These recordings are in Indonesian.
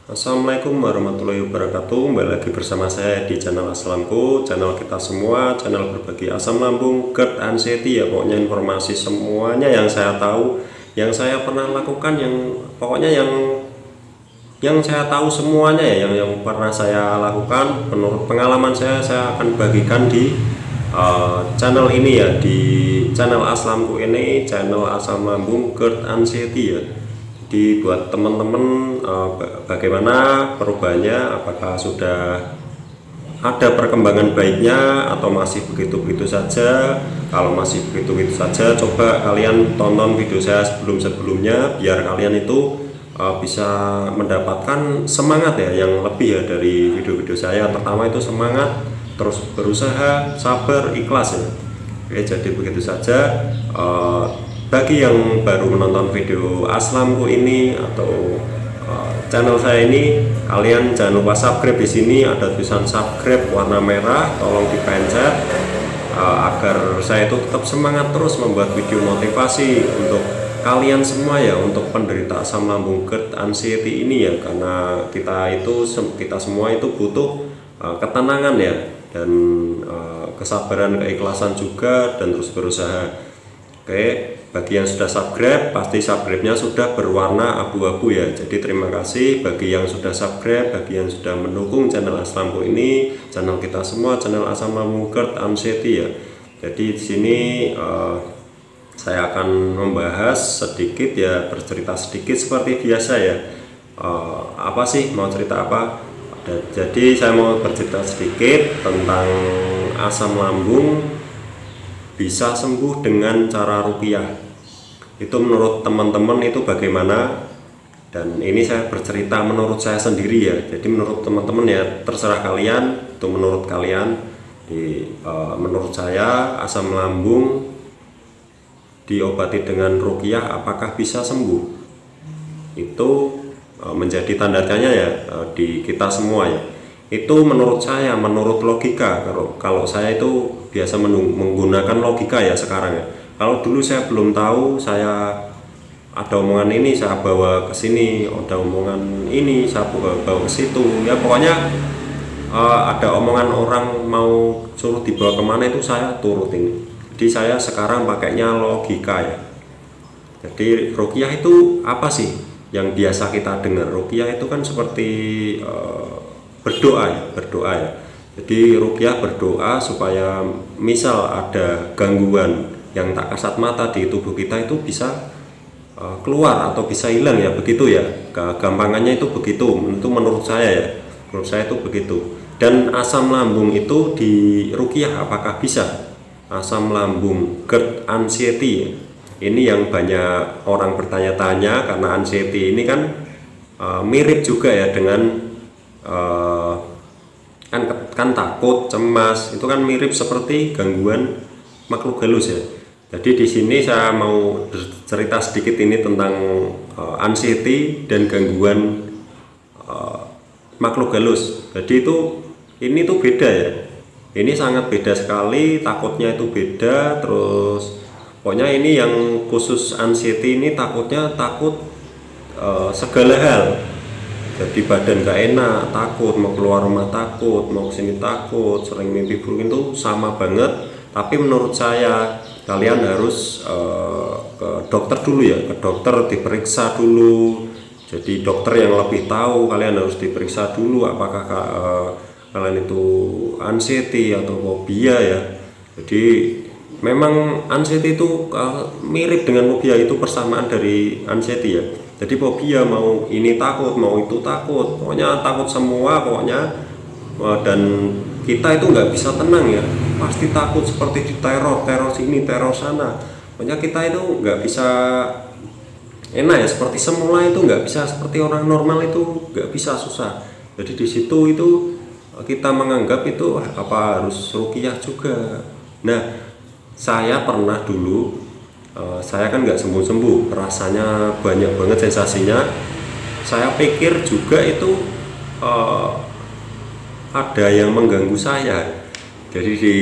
Assalamualaikum warahmatullahi wabarakatuh. Kembali lagi bersama saya di channel Aslamku, channel kita semua, channel berbagi asam lambung, GERD, anxiety ya. Pokoknya informasi semuanya yang saya tahu, yang saya pernah lakukan, yang pokoknya yang saya tahu semuanya ya, yang pernah saya lakukan menurut pengalaman saya akan bagikan di channel ini ya, di channel Aslamku ini, channel asam lambung, GERD, anxiety ya. Jadi buat teman-teman bagaimana perubahannya, apakah sudah ada perkembangan baiknya atau masih begitu-begitu saja. Kalau masih begitu-begitu saja, coba kalian tonton video saya sebelum-sebelumnya biar kalian itu bisa mendapatkan semangat ya, yang lebih ya dari video-video saya. Pertama itu semangat, terus berusaha, sabar, ikhlas ya. Oke, jadi begitu saja. Bagi yang baru menonton video Aslamku ini atau channel saya ini, kalian jangan lupa subscribe. Di sini ada tulisan subscribe warna merah, tolong dipencet agar saya itu tetap semangat terus membuat video motivasi untuk kalian semua ya, untuk penderita asam lambung, GERD, anxiety ini ya, karena kita semua itu butuh ketenangan ya, dan kesabaran, keikhlasan juga, dan terus berusaha. Oke, bagi yang sudah subscribe, pasti subscribe-nya sudah berwarna abu-abu ya. Jadi terima kasih bagi yang sudah subscribe, bagi yang sudah mendukung channel Aslamku ini, channel kita semua, channel asam lambung, GERD, anxiety ya. Jadi di sini saya akan membahas sedikit ya, bercerita sedikit seperti biasa ya. Apa sih, mau cerita apa? Jadi saya mau bercerita sedikit tentang asam lambung bisa sembuh dengan cara ruqyah. Itu menurut teman-teman itu bagaimana? Dan ini saya bercerita menurut saya sendiri ya. Jadi menurut teman-teman ya terserah kalian, itu menurut kalian. Menurut saya asam lambung diobati dengan ruqyah apakah bisa sembuh? Itu menjadi tanda tanya ya di kita semua ya. Itu menurut saya, menurut logika. Kalau saya itu biasa menggunakan logika ya sekarang ya. Kalau dulu saya belum tahu, saya ada omongan ini saya bawa ke sini, ada omongan ini saya bawa ke situ ya, pokoknya ada omongan orang mau suruh dibawa kemana itu saya turutin. Jadi saya sekarang pakainya logika ya. Jadi ruqyah itu apa sih yang biasa kita dengar? Ruqyah itu kan seperti berdoa ya. Jadi ruqyah berdoa supaya misal ada gangguan yang tak kasat mata di tubuh kita itu bisa keluar atau bisa hilang ya, begitu ya. Gampangannya itu begitu. Itu menurut saya ya. Menurut saya itu begitu. Dan asam lambung itu di ruqyah apakah bisa? Asam lambung, GERD, anxiety ya. Ini yang banyak orang bertanya-tanya, karena anxiety ini kan mirip juga ya dengan kan takut, cemas, itu kan mirip seperti gangguan makhluk halus ya. Jadi di sini saya mau cerita sedikit ini tentang anxiety dan gangguan makhluk halus. Jadi ini tuh beda ya. Ini sangat beda sekali, takutnya itu beda. Terus pokoknya ini yang khusus anxiety ini takutnya takut segala hal. Jadi badan gak enak, takut, mau keluar rumah takut, mau kesini takut, sering mimpi buruk, itu sama banget. Tapi menurut saya kalian harus ke dokter dulu ya, ke dokter diperiksa dulu. Jadi dokter yang lebih tahu, kalian harus diperiksa dulu apakah kalian itu anxiety atau fobia ya. Jadi memang anxiety itu mirip dengan fobia, itu persamaan dari anxiety ya. Jadi fobia mau ini takut, mau itu takut, pokoknya takut semua pokoknya. Dan kita itu nggak bisa tenang ya, pasti takut seperti di teror sini, teror sana. Pokoknya kita itu nggak bisa enak ya, seperti semula itu nggak bisa, seperti orang normal itu nggak bisa, susah. Jadi di situ itu kita menganggap itu apa harus ruqyah juga. Nah, saya pernah dulu, saya kan nggak sembuh-sembuh, rasanya banyak banget sensasinya. Saya pikir juga itu ada yang mengganggu saya. Jadi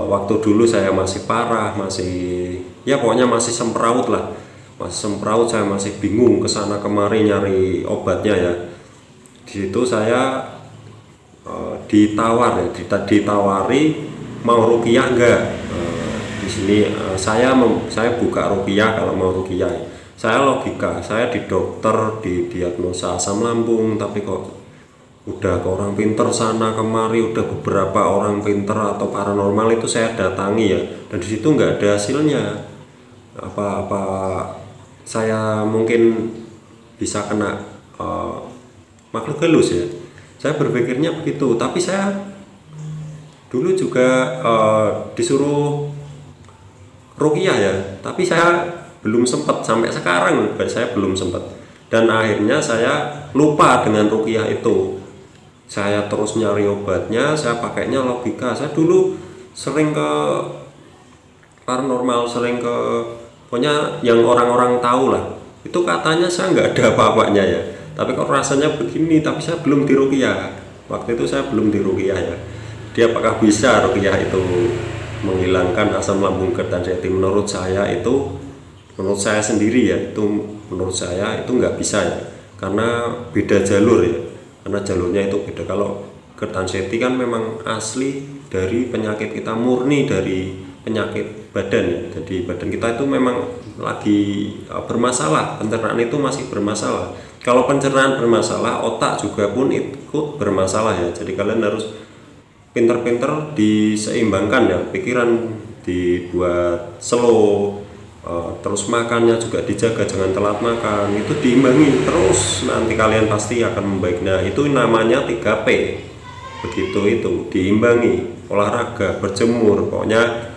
waktu dulu saya masih parah, masih ya pokoknya masih semrawut lah, masih sempraut, saya masih bingung kesana kemari nyari obatnya ya. Di situ saya ditawari mau ruqyah enggak. Di sini saya buka ruqyah kalau mau ruqyah. Saya logika, saya di dokter di diagnosa asam lambung, tapi kok udah ke orang pinter sana kemari, udah beberapa orang pinter atau paranormal itu saya datangi ya, dan di situ nggak ada hasilnya. Apa saya mungkin bisa kena makhluk halus ya, saya berpikirnya begitu. Tapi saya dulu juga disuruh ruqyah ya, tapi saya belum sempat, sampai sekarang saya belum sempat, dan akhirnya saya lupa dengan ruqyah itu. Saya terus nyari obatnya, saya pakainya logika. Saya dulu sering ke paranormal, sering ke pokoknya yang orang-orang tahu lah, itu katanya saya nggak ada apa-apanya ya, tapi kok rasanya begini. Tapi saya belum diruqyah, waktu itu saya belum diruqyah ya. Dia apakah bisa ruqyah itu menghilangkan asam lambung GERD dan SETI? Menurut saya sendiri ya, itu menurut saya itu nggak bisa ya, karena beda jalur ya, karena jalurnya itu beda. Kalau GERD dan SETI kan memang asli dari penyakit kita, murni dari penyakit badan ya. Jadi badan kita itu memang lagi bermasalah, pencernaan itu masih bermasalah. Kalau pencernaan bermasalah, otak juga pun ikut bermasalah ya. Jadi kalian harus pinter-pinter diseimbangkan ya, pikiran dibuat slow, terus makannya juga dijaga, jangan telat makan, itu diimbangi terus, nanti kalian pasti akan membaik. Nah itu namanya 3P, begitu, itu diimbangi, olahraga, berjemur, pokoknya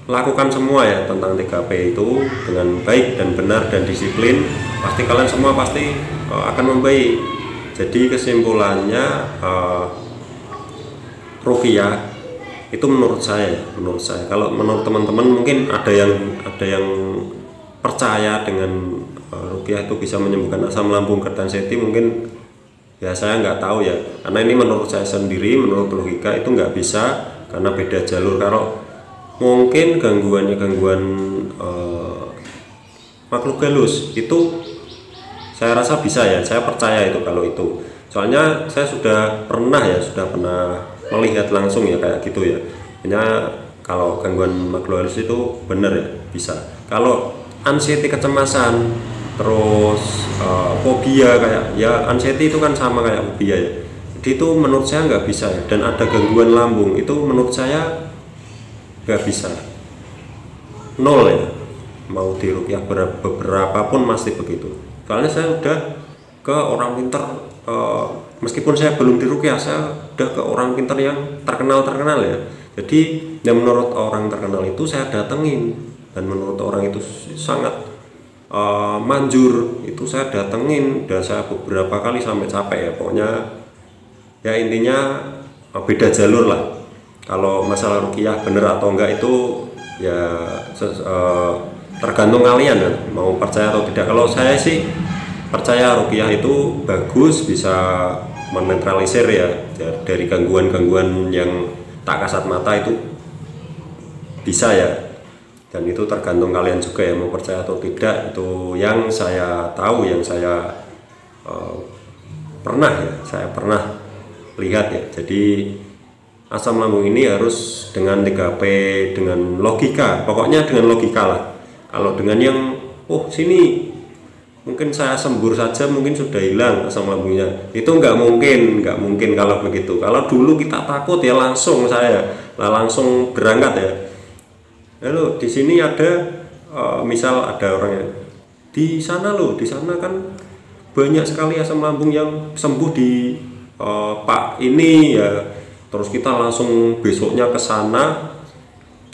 lakukan semua ya tentang 3P itu dengan baik dan benar dan disiplin, pasti kalian semua pasti akan membaik. Jadi kesimpulannya ruqyah itu menurut saya. Kalau menurut teman-teman mungkin ada yang percaya dengan ruqyah itu bisa menyembuhkan asam lambung, GERD dan SETI, mungkin ya saya nggak tahu ya, karena ini menurut saya sendiri, menurut logika itu nggak bisa, karena beda jalur. Kalau mungkin gangguan makhluk halus itu saya rasa bisa ya, saya percaya itu kalau itu, soalnya saya sudah pernah melihat langsung ya kayak gitu ya. Hanya kalau gangguan makhluk halus itu benar ya, bisa. Kalau anxiety, kecemasan, terus fobia, kayak ya anxiety itu kan sama kayak fobia ya, jadi itu menurut saya nggak bisa ya. Dan ada gangguan lambung itu menurut saya nggak bisa, nol ya, mau diruqyah beberapa pun masih begitu. Soalnya saya udah ke orang pinter, meskipun saya belum diruqyah, saya udah ke orang pinter yang terkenal ya. Jadi yang menurut orang terkenal itu saya datengin, dan menurut orang itu sangat manjur, itu saya datengin, dan saya beberapa kali sampai capek ya. Pokoknya ya intinya beda jalur lah. Kalau masalah ruqyah bener atau enggak itu ya tergantung kalian ya, mau percaya atau tidak. Kalau saya sih percaya ruqyah itu bagus, bisa menetralisir ya dari gangguan-gangguan yang tak kasat mata, itu bisa ya. Dan itu tergantung kalian juga ya, mau percaya atau tidak. Itu yang saya tahu, yang saya pernah lihat ya. Jadi asam lambung ini harus dengan 3P, dengan logika, pokoknya dengan logika lah. Kalau dengan yang sini mungkin saya sembur saja mungkin sudah hilang asam lambungnya, itu nggak mungkin kalau begitu. Kalau dulu kita takut ya langsung langsung berangkat ya. Lalu di sini ada misal ada orang yang di sana kan banyak sekali asam lambung yang sembuh di Pak ini ya, terus kita langsung besoknya ke sana,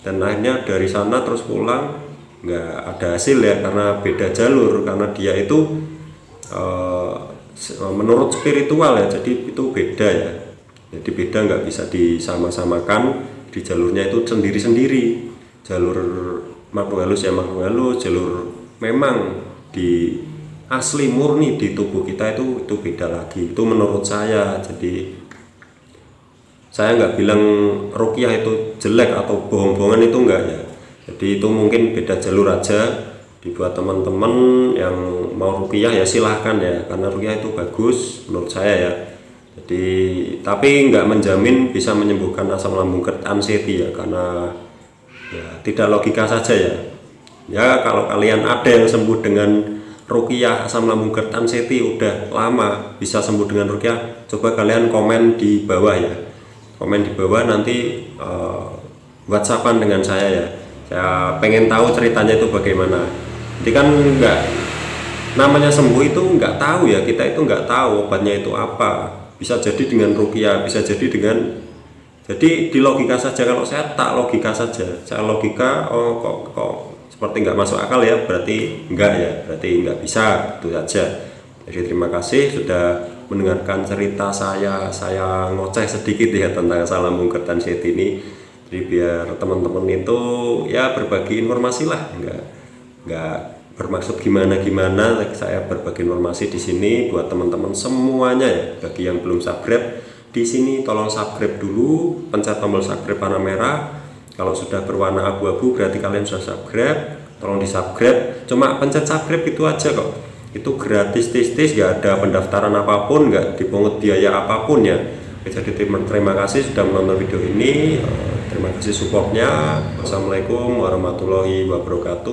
dan akhirnya dari sana terus pulang nggak ada hasil ya, karena beda jalur, karena dia itu menurut spiritual ya, jadi itu beda ya. Jadi beda, nggak bisa disama-samakan, di jalurnya itu sendiri-sendiri. Jalur makhluk halus ya makhluk halus, jalur memang di asli murni di tubuh kita itu beda lagi. Itu menurut saya. Jadi saya nggak bilang ruqyah itu jelek atau bohong-bohongan, itu enggak ya. Jadi itu mungkin beda jalur aja. Dibuat teman-teman yang mau ruqyah ya silahkan ya, karena ruqyah itu bagus menurut saya ya. Jadi tapi nggak menjamin bisa menyembuhkan asam lambung GERD anxiety ya, karena ya tidak logika saja ya. Ya kalau kalian ada yang sembuh dengan ruqyah asam lambung GERD anxiety udah lama bisa sembuh dengan ruqyah, coba kalian komen di bawah ya. Komen di bawah nanti WhatsAppan dengan saya ya. Saya pengen tahu ceritanya itu bagaimana. Jadi kan nggak namanya sembuh itu nggak tahu ya, kita itu nggak tahu obatnya itu apa. Bisa jadi dengan ruqyah, bisa jadi dengan, jadi di logika saja. Kalau saya tak logika saja, saya logika oh kok seperti nggak masuk akal ya, berarti enggak ya, berarti nggak bisa, itu saja. Jadi terima kasih sudah mendengarkan cerita saya ngoceh sedikit ya tentang asam lambung GERD anxiety ini. Jadi biar teman-teman itu ya berbagi informasi lah, nggak bermaksud gimana, saya berbagi informasi di sini buat teman-teman semuanya ya. Bagi yang belum subscribe di sini tolong subscribe dulu, pencet tombol subscribe warna merah. Kalau sudah berwarna abu-abu berarti kalian sudah subscribe, tolong di subscribe. Cuma pencet subscribe itu aja kok, itu gratis tis nggak ada pendaftaran apapun, nggak dipungut biaya apapun ya. Jadi terima kasih sudah menonton video ini, terima kasih supportnya. Wassalamualaikum warahmatullahi wabarakatuh.